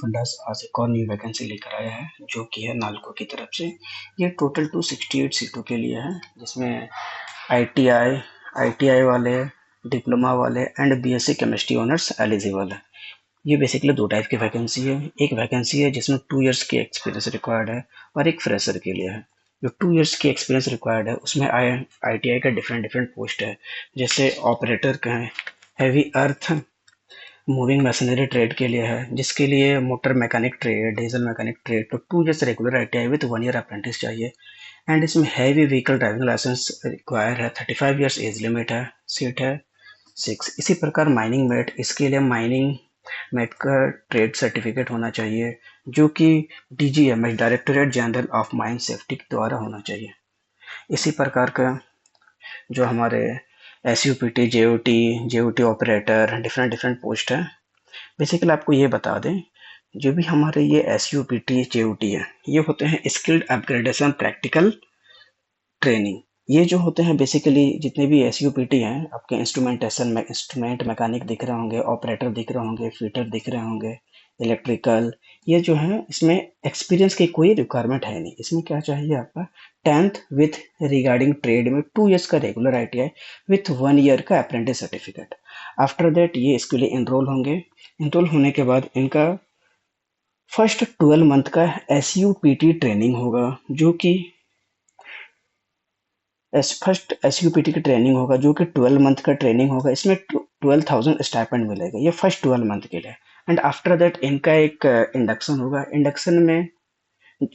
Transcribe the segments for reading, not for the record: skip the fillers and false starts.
Fundas आज एक और न्यू वैकेंसी लेकर आया है जो कि है नालको की तरफ से। ये टोटल 268 सीटों के लिए है, जिसमें आईटीआई आईटीआई वाले, डिप्लोमा वाले and BSc chemistry honours eligible है। ये बेसिकली दो टाइप की वैकेंसी है। एक वैकेंसी है जिसमें 2 इयर्स की एक्सपीरियंस रिक्वायर्ड है और एक फ्रेशर के लिए है। जो 2 इयर्स की एक्सपीरियंस रिक्वायर्ड है उसमें आईटीआई का डिफरेंट डिफरेंट पोस्ट है, जैसे ऑपरेटर का है, heavy earth moving machinery trade के लिए है, जिसके लिए motor mechanic trade, diesel mechanic trade, तो 2 years regular ITI with 1 year apprentice चाहिए। एंड इसमें heavy vehicle driving licence require है, 35 इयर्स एज लिमिट है, सीट है 6। इसी प्रकार माइनिंग मेट, इसके लिए माइनिंग मेट का ट्रेड सर्टिफिकेट होना चाहिए, जो कि DGMS directorate general of mine safety के द्वारा होना चाहिए। इसी प्रकार का जो हमारे एसयूपीटी, जेओटी, जेओटी ऑपरेटर, डिफरेंट डिफरेंट पोस्ट है। बेसिकली आपको ये बता दें, जो भी हमारे ये एसयूपीटी, जेओटी है, ये होते हैं स्किल्ड अपग्रेडेशन प्रैक्टिकल ट्रेनिंग। ये जो होते हैं बेसिकली जितने भी एसयूपीटी हैं, आपके इंस्ट्रूमेंट मैकेनिक दिख रहे होंगे, ऑपरेटर दिख रहे होंगे, फिटर दिख रहे होंगे, इलेक्ट्रिकल, ये जो है इसमें एक्सपीरियंस की कोई रिक्वायरमेंट है नहीं। इसमें क्या चाहिए आपका 10th विथ रिगार्डिंग ट्रेड में 2 इयर्स का रेगुलर आईटीआई विथ 1 ईयर का अप्रेंटिस सर्टिफिकेट। आफ्टर दैट ये इसके लिए एनरोल होंगे। एनरोल होने के बाद इनका फर्स्ट 12 मंथ का एसयूपीटी ट्रेनिंग होगा, जो कि फर्स्ट एसयूपीटी की ट्रेनिंग होगा, जो कि 12 मंथ का ट्रेनिंग होगा। इसमें 12,000 स्टाइपेंड मिलेगा, ये फर्स्ट 12 मंथ के लिए। एंड आफ्टर दैट इनका एक इंडक्शन होगा।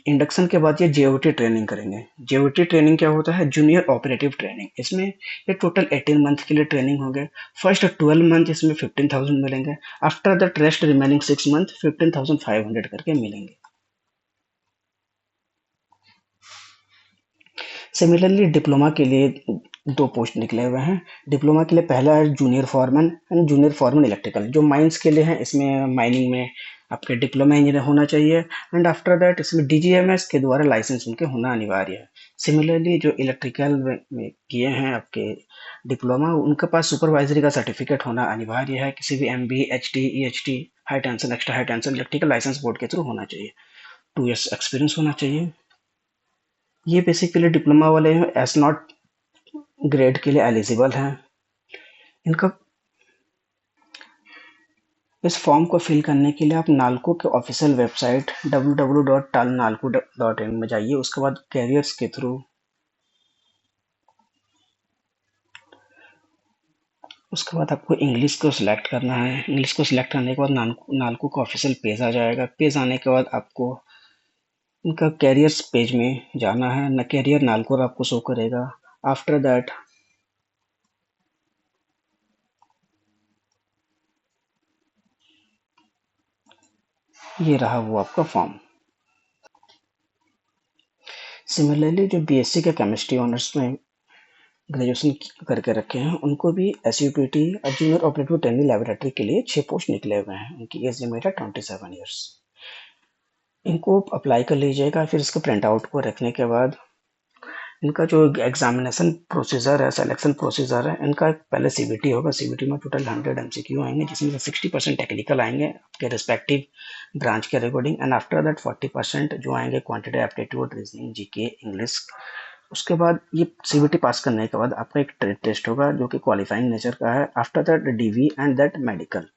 इंडक्शन के बाद ये जेओटी ट्रेनिंग करेंगे। जेओटी ट्रेनिंग क्या होता है? Junior operative training. इसमें ये टोटल 18 मंथ के लिए ट्रेनिंग होंगे। फर्स्ट 12 मंथ इसमें 15,000 मिलेंगे। After that rest remaining 6 month 15,500 करके मिलेंगे। सिमिलरली डिप्लोमा के लिए 2 पोस्ट निकले हुए हैं। डिप्लोमा के लिए पहला है junior foreman and junior foreman electrical, जो माइंस के लिए है। इसमें माइनिंग में आपके डिप्लोमा इंजीनियर होना चाहिए। एंड आफ्टर दैट इसमें डीजीएमएस के द्वारा लाइसेंस उनके होना अनिवार्य है। सिमिलरली जो इलेक्ट्रिकल में किए हैं आपके डिप्लोमा, उनके पास सुपरवाइजरी का सर्टिफिकेट होना अनिवार्य है। किसी भी MB, HT, EHT, high tension, extra high tension electrical licence board के थ्रू होना चाहिए। 2 इयर्स एक्सपीरियंस होना चाहिए। ये बेसिकली डिप्लोमा वाले हैं, एस नॉट ग्रेड के लिए एलिजिबल हैं। इनका इस फॉर्म को फिल करने के लिए आप नालको के ऑफिशियल वेबसाइट www.talnalco.in में जाइए। उसके बाद कैरियर्स के थ्रू उसके बाद आपको इंग्लिश को सिलेक्ट करना है। इंग्लिश को सिलेक्ट करने के बाद नालको का ऑफिशियल पेज आ जाएगा। पेज आने के बाद आपको इनका कैरियर्स पेज में जाना है। न कैरियर नालको आपको शो करेगा। आफ्टर दैट ये रहा वो आपका फॉर्म। सिमिलरली जो बीएससी के केमिस्ट्री ऑनर्स में ग्रेजुएशन करके रखे हैं, उनको भी एसयूपीटी और जूनियर ऑपरेटिव ट्रेनिंग लैबोरेटरी के लिए 6 पोस्ट निकले हुए हैं। उनकी एज लिमिट है 27 ईयर्स। इनको अप्लाई कर लीजिएगा। फिर इसको प्रिंट आउट को रखने के बाद इनका जो एग्जामिनेशन प्रोसीजर है, सिलेक्शन प्रोसीजर है, इनका पहले सीबीटी होगा। सीबीटी में टोटल 100 एमसीक्यू आएंगे, जिसमें से 60% टेक्निकल आएंगे आपके रिस्पेक्टिव ब्रांच के अकॉर्डिंग। एंड आफ्टर दैट 40% जो आएंगे quantity aptitude, reasoning, GK, English. उसके बाद ये सीबीटी पास करने के बाद आपका एक ट्रेड टेस्ट होगा, जो कि क्वालिफाइंग नेचर का है। After that DV and that medical.